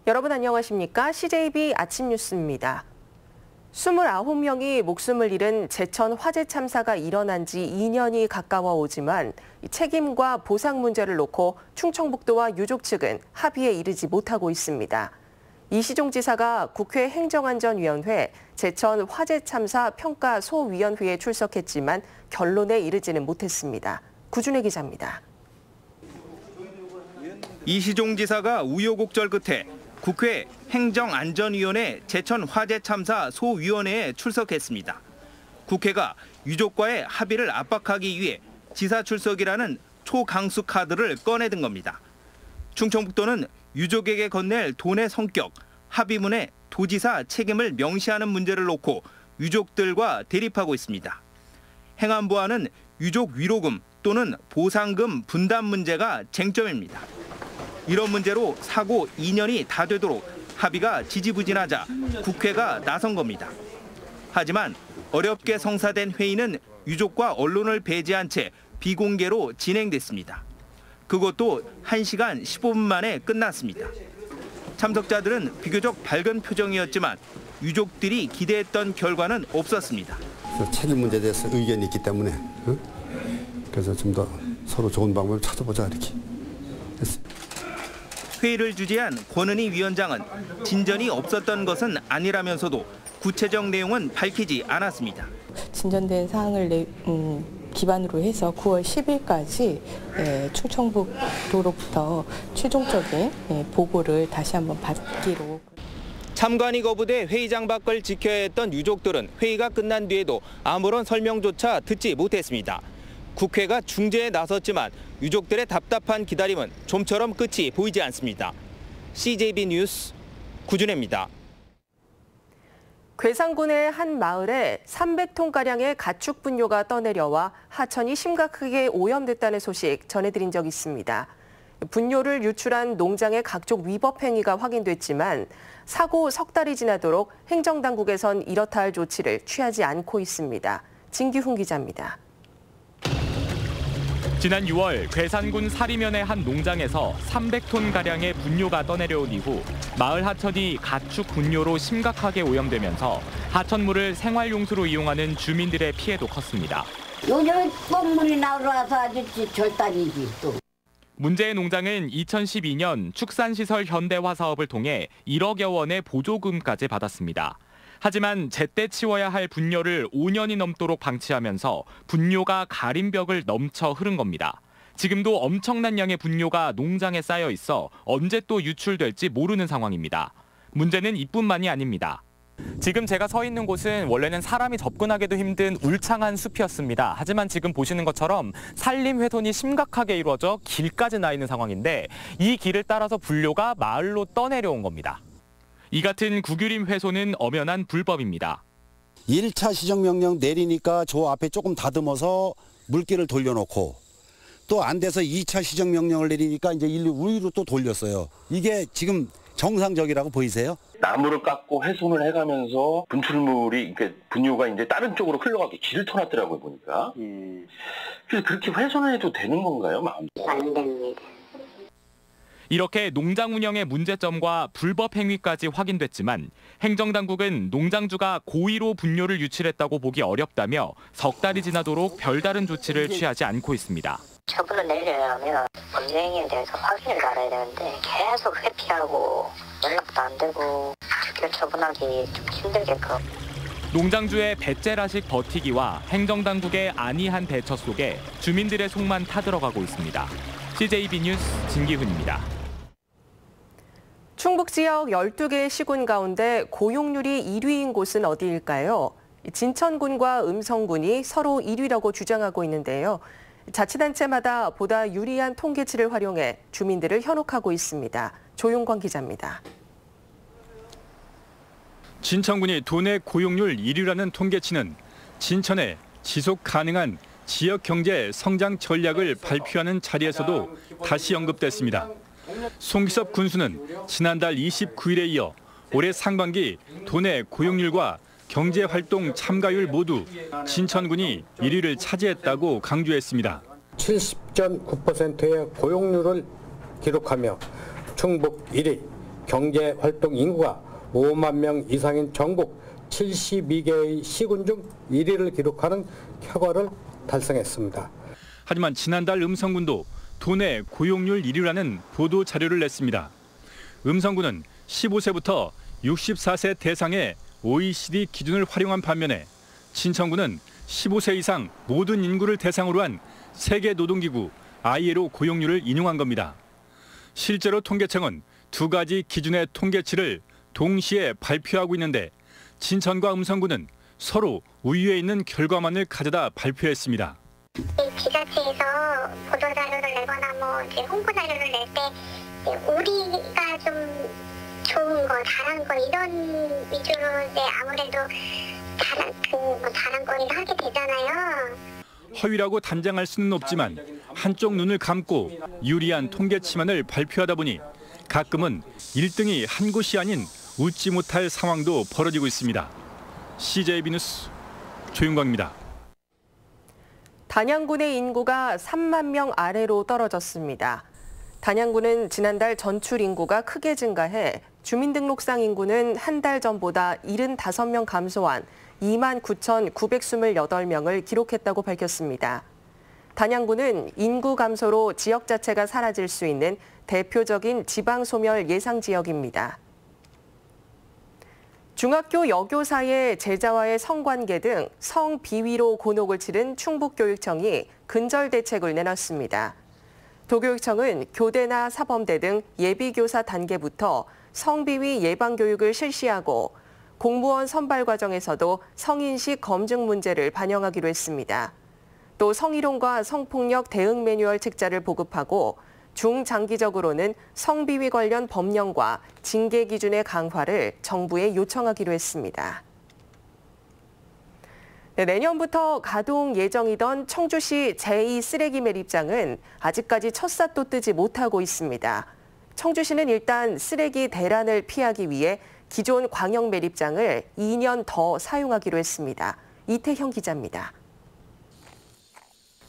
여러분 안녕하십니까? CJB 아침 뉴스입니다. 29명이 목숨을 잃은 제천 화재 참사가 일어난 지 2년이 가까워 오지만 책임과 보상 문제를 놓고 충청북도와 유족 측은 합의에 이르지 못하고 있습니다. 이시종 지사가 국회 행정안전위원회 제천 화재 참사 평가소위원회에 출석했지만 결론에 이르지는 못했습니다. 구준혜 기자입니다. 이시종 지사가 우여곡절 끝에 국회 행정안전위원회 제천 화재 참사 소위원회에 출석했습니다. 국회가 유족과의 합의를 압박하기 위해 지사 출석이라는 초강수 카드를 꺼내든 겁니다. 충청북도는 유족에게 건넬 돈의 성격, 합의문에 도지사 책임을 명시하는 문제를 놓고 유족들과 대립하고 있습니다. 행안부와는 유족 위로금 또는 보상금 분담 문제가 쟁점입니다. 이런 문제로 사고 2년이 다 되도록 합의가 지지부진하자 국회가 나선 겁니다. 하지만 어렵게 성사된 회의는 유족과 언론을 배제한 채 비공개로 진행됐습니다. 그것도 1시간 15분 만에 끝났습니다. 참석자들은 비교적 밝은 표정이었지만 유족들이 기대했던 결과는 없었습니다. 책임 문제에 대해서 의견이 있기 때문에 그래서 좀 더 서로 좋은 방법을 찾아보자 이렇게 했습니다. 회의를 주재한 권은희 위원장은 진전이 없었던 것은 아니라면서도 구체적 내용은 밝히지 않았습니다. 진전된 사항을 기반으로 해서 9월 10일까지 충청북도로부터 최종적인 보고를 다시 한번 받기로. 참관이 거부돼 회의장 밖을 지켜야 했던 유족들은 회의가 끝난 뒤에도 아무런 설명조차 듣지 못했습니다. 국회가 중재에 나섰지만 유족들의 답답한 기다림은 좀처럼 끝이 보이지 않습니다. CJB 뉴스 구준혜입니다. 괴산군의 한 마을에 300톤가량의 가축 분뇨가 떠내려와 하천이 심각하게 오염됐다는 소식 전해드린 적이 있습니다. 분뇨를 유출한 농장의 각종 위법 행위가 확인됐지만 사고 석 달이 지나도록 행정당국에선 이렇다 할 조치를 취하지 않고 있습니다. 진기훈 기자입니다. 지난 6월 괴산군 사리면의 한 농장에서 300톤가량의 분뇨가 떠내려온 이후 마을 하천이 가축 분뇨로 심각하게 오염되면서 하천물을 생활용수로 이용하는 주민들의 피해도 컸습니다. 요즘 뻥물이 나와서 아주 절단이지 또. 문제의 농장은 2012년 축산시설 현대화 사업을 통해 1억여 원의 보조금까지 받았습니다. 하지만 제때 치워야 할 분뇨를 5년이 넘도록 방치하면서 분뇨가 가림벽을 넘쳐 흐른 겁니다. 지금도 엄청난 양의 분뇨가 농장에 쌓여 있어 언제 또 유출될지 모르는 상황입니다. 문제는 이뿐만이 아닙니다. 지금 제가 서 있는 곳은 원래는 사람이 접근하기도 힘든 울창한 숲이었습니다. 하지만 지금 보시는 것처럼 산림 훼손이 심각하게 이루어져 길까지 나 있는 상황인데 이 길을 따라서 분뇨가 마을로 떠내려온 겁니다. 이 같은 국유림 훼손은 엄연한 불법입니다. 1차 시정명령 내리니까 저 앞에 조금 다듬어서 물길을 돌려놓고 또 안 돼서 2차 시정명령을 내리니까 이제 우위로 또 돌렸어요. 이게 지금 정상적이라고 보이세요? 나무를 깎고 훼손을 해가면서 분출물이 분뇨가 이제 다른 쪽으로 흘러가게 길을 터놨더라고요 보니까. 그래서 그렇게 훼손을 해도 되는 건가요, 마음대로? 안 됩니다. 이렇게 농장 운영의 문제점과 불법 행위까지 확인됐지만 행정당국은 농장주가 고의로 분뇨를 유출했다고 보기 어렵다며 석 달이 지나도록 별다른 조치를 취하지 않고 있습니다. 처분을 내려면 범죄행위에 대해서 확인을 알아야 되는데 계속 회피하고 연락도 안 되고 즉결 처분하기 좀 힘들게끔. 농장주의 배째라식 버티기와 행정당국의 안이한 대처 속에 주민들의 속만 타들어가고 있습니다. CJB 뉴스 진기훈입니다. 충북 지역 12개의 시군 가운데 고용률이 1위인 곳은 어디일까요? 진천군과 음성군이 서로 1위라고 주장하고 있는데요. 자치단체마다 보다 유리한 통계치를 활용해 주민들을 현혹하고 있습니다. 조용권 기자입니다. 진천군이 도내 고용률 1위라는 통계치는 진천의 지속 가능한 지역 경제 성장 전략을 발표하는 자리에서도 다시 언급됐습니다. 송기섭 군수는 지난달 29일에 이어 올해 상반기 도내 고용률과 경제활동 참가율 모두 진천군이 1위를 차지했다고 강조했습니다. 70.9%의 고용률을 기록하며 충북 1위, 경제활동 인구가 5만 명 이상인 전국 72개의 시군 중 1위를 기록하는 쾌거를 달성했습니다. 하지만 지난달 음성군도 도내 고용률 1위라는 보도 자료를 냈습니다. 음성군은 15세부터 64세 대상의 OECD 기준을 활용한 반면에 진천군은 15세 이상 모든 인구를 대상으로 한 세계노동기구 ILO 고용률을 인용한 겁니다. 실제로 통계청은 두 가지 기준의 통계치를 동시에 발표하고 있는데 진천과 음성군은 서로 우위에 있는 결과만을 가져다 발표했습니다. 지자체에서 보도자료를 내거나 홍보 자료를 낼 때 우리가 좀 좋은 거, 잘한 거 이런 위주로 아무래도 자랑거리를 하게 되잖아요. 허위라고 단정할 수는 없지만 한쪽 눈을 감고 유리한 통계치만을 발표하다 보니 가끔은 1등이 한 곳이 아닌 웃지 못할 상황도 벌어지고 있습니다. CJB 뉴스 조윤광입니다. 단양군의 인구가 3만 명 아래로 떨어졌습니다. 단양군은 지난달 전출 인구가 크게 증가해 주민등록상 인구는 한 달 전보다 75명 감소한 29,928명을 기록했다고 밝혔습니다. 단양군은 인구 감소로 지역 자체가 사라질 수 있는 대표적인 지방소멸 예상 지역입니다. 중학교 여교사의 제자와의 성관계 등 성비위로 곤혹을 치른 충북교육청이 근절 대책을 내놨습니다. 도교육청은 교대나 사범대 등 예비교사 단계부터 성비위 예방교육을 실시하고 공무원 선발 과정에서도 성인식 검증 문제를 반영하기로 했습니다. 또 성희롱과 성폭력 대응 매뉴얼 책자를 보급하고 중장기적으로는 성비위 관련 법령과 징계 기준의 강화를 정부에 요청하기로 했습니다. 내년부터 가동 예정이던 청주시 제2 쓰레기 매립장은 아직까지 첫 삿도 뜨지 못하고 있습니다. 청주시는 일단 쓰레기 대란을 피하기 위해 기존 광역 매립장을 2년 더 사용하기로 했습니다. 이태형 기자입니다.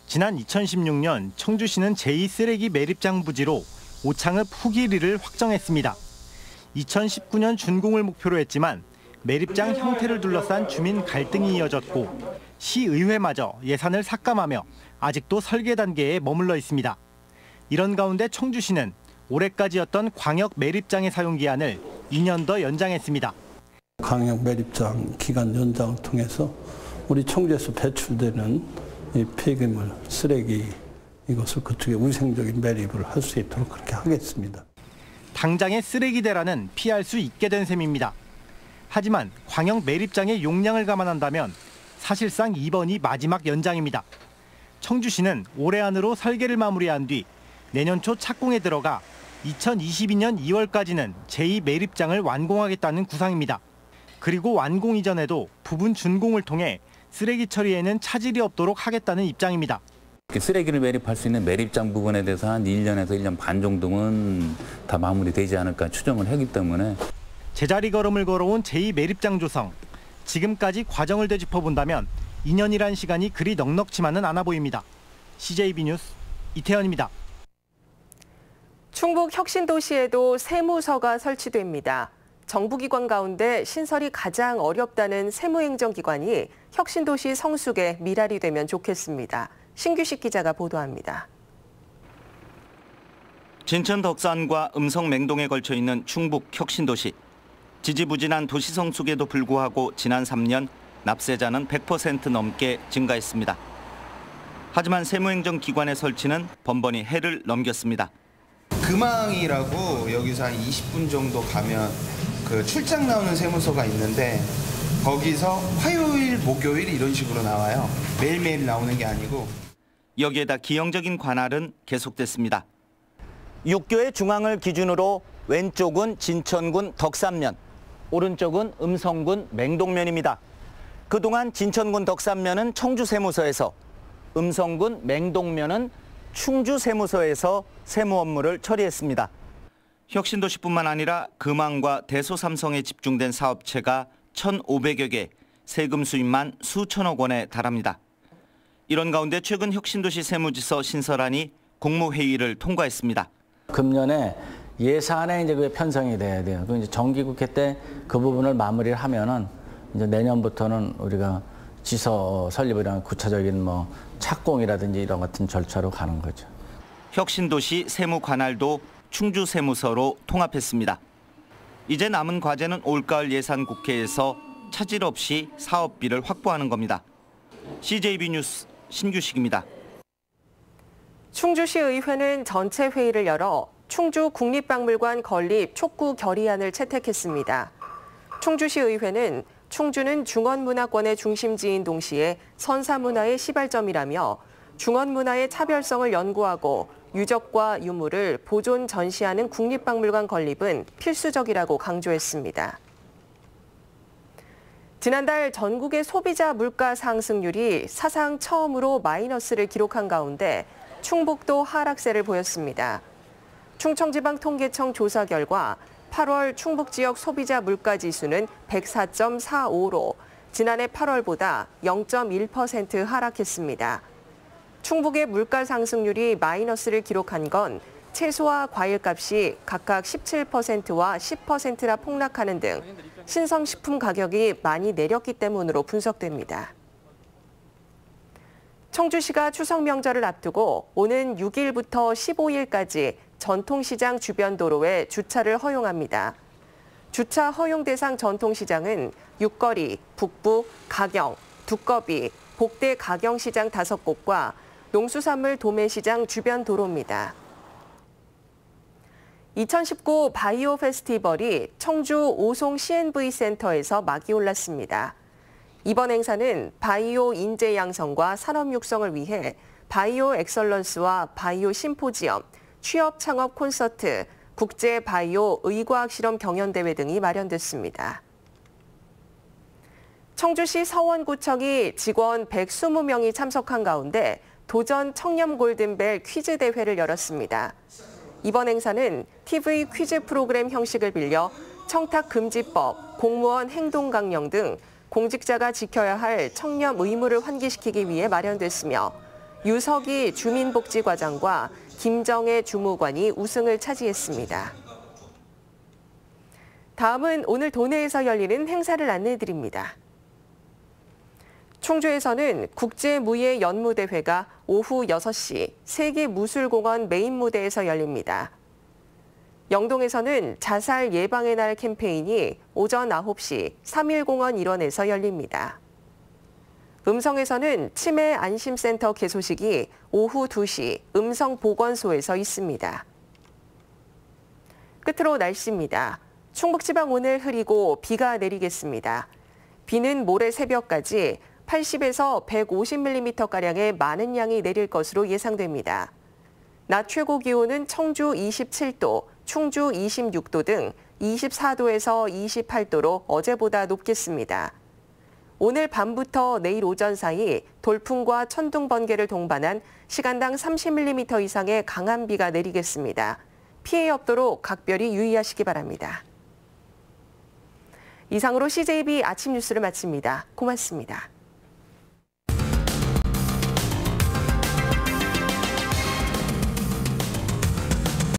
지난 2016년 청주시는 제2 쓰레기 매립장 부지로 오창읍 후기리를 확정했습니다. 2019년 준공을 목표로 했지만 매립장 형태를 둘러싼 주민 갈등이 이어졌고 시의회마저 예산을 삭감하며 아직도 설계 단계에 머물러 있습니다. 이런 가운데 청주시는 올해까지였던 광역 매립장의 사용 기한을 2년 더 연장했습니다. 광역 매립장 기간 연장을 통해서 우리 청주에서 배출되는 이 폐기물, 쓰레기 이것을 그쪽에 위생적인 매립을 할 수 있도록 그렇게 하겠습니다. 당장의 쓰레기 대란은 피할 수 있게 된 셈입니다. 하지만 광역 매립장의 용량을 감안한다면 사실상 이번이 마지막 연장입니다. 청주시는 올해 안으로 설계를 마무리한 뒤 내년 초 착공에 들어가 2022년 2월까지는 제2 매립장을 완공하겠다는 구상입니다. 그리고 완공 이전에도 부분 준공을 통해 쓰레기 처리에는 차질이 없도록 하겠다는 입장입니다. 쓰레기를 매립할 수 있는 매립장 부분에 대해서 한 1년에서 1년 반 정도는 다 마무리되지 않을까 추정을 하기 때문에 제자리 걸음을 걸어온 제2 매립장 조성. 지금까지 과정을 되짚어본다면 2년이란 시간이 그리 넉넉지만은 않아 보입니다. CJB 뉴스 이태현입니다. 충북 혁신도시에도 세무서가 설치됩니다. 정부기관 가운데 신설이 가장 어렵다는 세무행정기관이 혁신도시 성숙에 미랄이 되면 좋겠습니다. 신규식 기자가 보도합니다. 진천 덕산과 음성 맹동에 걸쳐 있는 충북 혁신도시. 지지부진한 도시 성숙에도 불구하고 지난 3년 납세자는 100% 넘게 증가했습니다. 하지만 세무행정기관의 설치는 번번이 해를 넘겼습니다. 금왕이라고 여기서 한 20분 정도 가면 그 출장 나오는 세무서가 있는데 거기서 화요일, 목요일 이런 식으로 나와요. 매일매일 나오는 게 아니고. 여기에다 기형적인 관할은 계속됐습니다. 6교의 중앙을 기준으로 왼쪽은 진천군 덕산면, 오른쪽은 음성군 맹동면입니다. 그동안 진천군 덕산면은 청주세무서에서, 음성군 맹동면은 충주세무서에서 세무 업무를 처리했습니다. 혁신도시뿐만 아니라 금왕과 대소삼성에 집중된 사업체가 1,500여 개, 세금 수입만 수천억 원에 달합니다. 이런 가운데 최근 혁신도시 세무지서 신설안이 국무회의를 통과했습니다. 금년에 예산에 이제 그 편성이 돼야 돼요. 그 이제 정기국회 때 그 부분을 마무리를 하면은 이제 내년부터는 우리가 지서 설립이랑 구체적인 뭐 착공이라든지 이런 같은 절차로 가는 거죠. 혁신도시 세무관할도 충주세무서로 통합했습니다. 이제 남은 과제는 올가을 예산국회에서 차질 없이 사업비를 확보하는 겁니다. CJB 뉴스 신규식입니다. 충주시 의회는 전체 회의를 열어 충주 국립박물관 건립 촉구 결의안을 채택했습니다. 충주시 의회는 충주는 중원문화권의 중심지인 동시에 선사문화의 시발점이라며 중원문화의 차별성을 연구하고 유적과 유물을 보존 전시하는 국립박물관 건립은 필수적이라고 강조했습니다. 지난달 전국의 소비자 물가 상승률이 사상 처음으로 마이너스를 기록한 가운데 충북도 하락세를 보였습니다. 충청지방통계청 조사 결과 8월 충북 지역 소비자 물가 지수는 104.45로 지난해 8월보다 0.1% 하락했습니다. 충북의 물가 상승률이 마이너스를 기록한 건 채소와 과일값이 각각 17%와 10%나 폭락하는 등 신선식품 가격이 많이 내렸기 때문으로 분석됩니다. 청주시가 추석 명절을 앞두고 오는 6일부터 15일까지 전통시장 주변 도로에 주차를 허용합니다. 주차 허용 대상 전통시장은 육거리, 북부, 가경, 두꺼비, 복대 가경시장 5곳과 농수산물 도매시장 주변 도로입니다. 2019 바이오 페스티벌이 청주 오송 CNV 센터에서 막이 올랐습니다. 이번 행사는 바이오 인재 양성과 산업 육성을 위해 바이오 엑설런스와 바이오 심포지엄, 취업 창업 콘서트, 국제 바이오 의과학 실험 경연대회 등이 마련됐습니다. 청주시 서원구청이 직원 120명이 참석한 가운데 도전 청렴 골든벨 퀴즈 대회를 열었습니다. 이번 행사는 TV 퀴즈 프로그램 형식을 빌려 청탁금지법, 공무원 행동강령 등 공직자가 지켜야 할 청렴 의무를 환기시키기 위해 마련됐으며 유석이 주민복지과장과 김정혜 주무관이 우승을 차지했습니다. 다음은 오늘 도내에서 열리는 행사를 안내해드립니다. 충주에서는 국제무예 연무대회가 오후 6시 세계무술공원 메인 무대에서 열립니다. 영동에서는 자살 예방의 날 캠페인이 오전 9시 3.1공원 일원에서 열립니다. 음성에서는 치매 안심센터 개소식이 오후 2시 음성보건소에서 있습니다. 끝으로 날씨입니다. 충북지방 오늘 흐리고 비가 내리겠습니다. 비는 모레 새벽까지 80에서 150mm가량의 많은 양이 내릴 것으로 예상됩니다. 낮 최고 기온은 청주 27도, 충주 26도 등 24도에서 28도로 어제보다 높겠습니다. 오늘 밤부터 내일 오전 사이 돌풍과 천둥 번개를 동반한 시간당 30mm 이상의 강한 비가 내리겠습니다. 피해 없도록 각별히 유의하시기 바랍니다. 이상으로 CJB 아침 뉴스를 마칩니다. 고맙습니다.